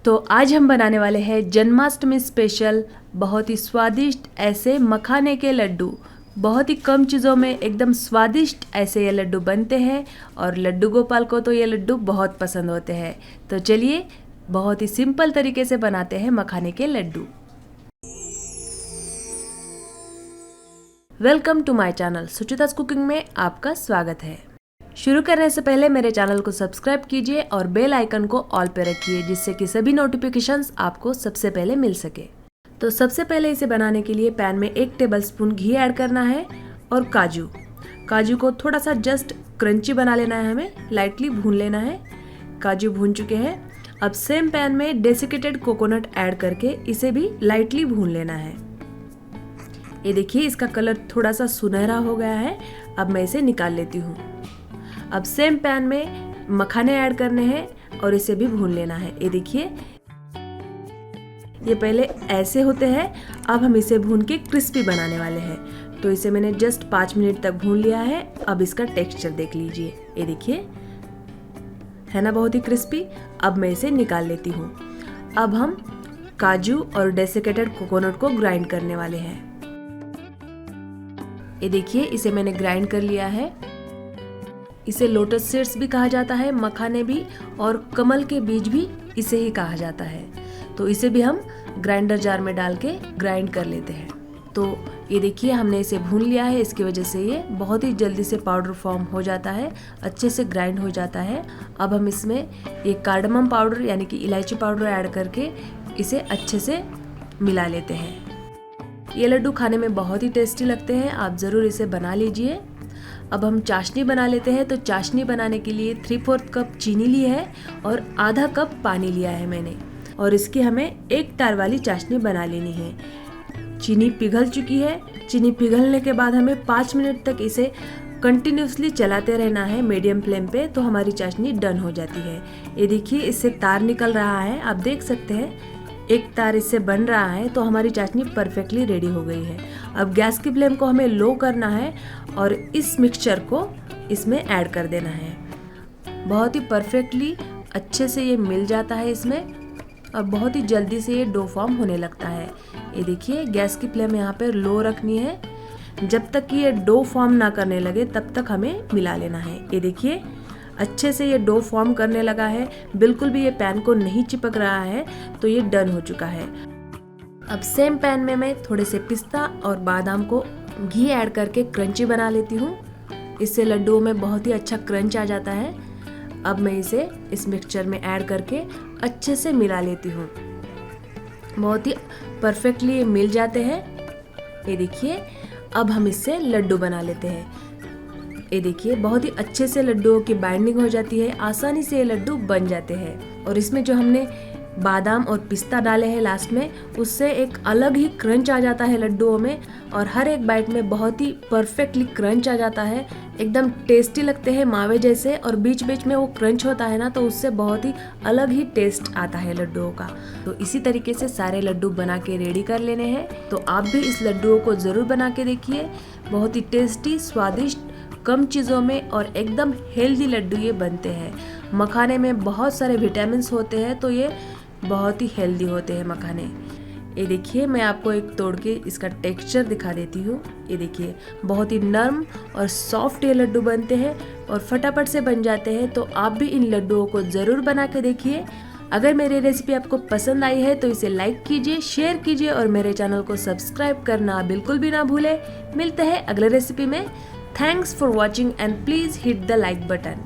तो आज हम बनाने वाले हैं जन्माष्टमी स्पेशल बहुत ही स्वादिष्ट ऐसे मखाने के लड्डू। बहुत ही कम चीज़ों में एकदम स्वादिष्ट ऐसे ये लड्डू बनते हैं और लड्डू गोपाल को तो ये लड्डू बहुत पसंद होते हैं। तो चलिए बहुत ही सिंपल तरीके से बनाते हैं मखाने के लड्डू। Welcome to my channel Suchita's cooking में आपका स्वागत है। शुरू करने से पहले मेरे चैनल को सब्सक्राइब कीजिए और बेल आइकन को ऑल पे रखिए जिससे कि सभी नोटिफिकेशंस आपको सबसे पहले मिल सके। तो सबसे पहले इसे बनाने के लिए पैन में 1 टेबलस्पून घी ऐड करना है और काजू को थोड़ा सा जस्ट क्रंची बना लेना है, हमें लाइटली भून लेना है। काजू भून चुके हैं। अब सेम पैन में डेसिकेटेड कोकोनट ऐड करके इसे भी लाइटली भून लेना है। ये देखिए इसका कलर थोड़ा सा सुनहरा हो गया है। अब मैं इसे निकाल लेती हूँ। अब सेम पैन में मखाने ऐड करने हैं और इसे भी भून लेना है। ये देखिए ये पहले ऐसे होते हैं, अब हम इसे भून के क्रिस्पी बनाने वाले हैं। तो इसे मैंने जस्ट 5 मिनट तक भून लिया है। अब इसका टेक्सचर देख लीजिए, ये देखिए है ना बहुत ही क्रिस्पी। अब मैं इसे निकाल लेती हूँ। अब हम काजू और डेसिकेटेड कोकोनट को ग्राइंड करने वाले हैं। ये देखिए इसे मैंने ग्राइंड कर लिया है। इसे लोटस सीड्स भी कहा जाता है, मखाने भी, और कमल के बीज भी इसे ही कहा जाता है। तो इसे भी हम ग्राइंडर जार में डाल के ग्राइंड कर लेते हैं। तो ये देखिए हमने इसे भून लिया है, इसकी वजह से ये बहुत ही जल्दी से पाउडर फॉर्म हो जाता है, अच्छे से ग्राइंड हो जाता है। अब हम इसमें एक कार्डमम पाउडर यानी कि इलायची पाउडर ऐड करके इसे अच्छे से मिला लेते हैं। ये लड्डू खाने में बहुत ही टेस्टी लगते हैं, आप ज़रूर इसे बना लीजिए। अब हम चाशनी बना लेते हैं। तो चाशनी बनाने के लिए 3/4 कप चीनी ली है और आधा कप पानी लिया है मैंने, और इसकी हमें 1 तार वाली चाशनी बना लेनी है। चीनी पिघल चुकी है। चीनी पिघलने के बाद हमें 5 मिनट तक इसे कंटिन्यूसली चलाते रहना है मीडियम फ्लेम पे, तो हमारी चाशनी डन हो जाती है। ये देखिए इससे तार निकल रहा है, आप देख सकते हैं 1 तार इससे बन रहा है। तो हमारी चाशनी परफेक्टली रेडी हो गई है। अब गैस की फ्लेम को हमें लो करना है और इस मिक्सचर को इसमें ऐड कर देना है। बहुत ही परफेक्टली अच्छे से ये मिल जाता है इसमें, और बहुत ही जल्दी से ये डो फॉर्म होने लगता है। ये देखिए गैस की फ्लेम यहाँ पे लो रखनी है। जब तक कि ये डो फॉर्म ना करने लगे तब तक हमें मिला लेना है। ये देखिए अच्छे से ये डो फॉर्म करने लगा है, बिल्कुल भी ये पैन को नहीं चिपक रहा है, तो ये डन हो चुका है। अब सेम पैन में मैं थोड़े से पिस्ता और बादाम को घी ऐड करके क्रंची बना लेती हूँ। इससे लड्डुओं में बहुत ही अच्छा क्रंच आ जाता है। अब मैं इसे इस मिक्सचर में ऐड करके अच्छे से मिला लेती हूँ। बहुत ही परफेक्टली ये मिल जाते हैं। ये देखिए अब हम इससे लड्डू बना लेते हैं। ये देखिए बहुत ही अच्छे से लड्डुओं की बाइंडिंग हो जाती है, आसानी से ये लड्डू बन जाते हैं। और इसमें जो हमने बादाम और पिस्ता डाले हैं लास्ट में, उससे एक अलग ही क्रंच आ जाता है लड्डुओं में, और हर एक बाइट में बहुत ही परफेक्टली क्रंच आ जाता है। एकदम टेस्टी लगते हैं मावे जैसे, और बीच बीच में वो क्रंच होता है ना, तो उससे बहुत ही अलग ही टेस्ट आता है लड्डुओं का। तो इसी तरीके से सारे लड्डू बना के रेडी कर लेने हैं। तो आप भी इस लड्डुओं को ज़रूर बना के देखिए। बहुत ही टेस्टी, स्वादिष्ट, कम चीज़ों में और एकदम हेल्दी लड्डू ये बनते हैं। मखाने में बहुत सारे विटामिन्स होते हैं, तो ये बहुत ही हेल्दी होते हैं मखाने। ये देखिए मैं आपको एक तोड़ के इसका टेक्सचर दिखा देती हूँ। ये देखिए बहुत ही नरम और सॉफ्ट ये लड्डू बनते हैं और फटाफट से बन जाते हैं। तो आप भी इन लड्डुओं को ज़रूर बना के देखिए। अगर मेरी रेसिपी आपको पसंद आई है तो इसे लाइक कीजिए, शेयर कीजिए और मेरे चैनल को सब्सक्राइब करना बिल्कुल भी ना भूलें। मिलते हैं अगले रेसिपी में। Thanks for watching and please hit the like button.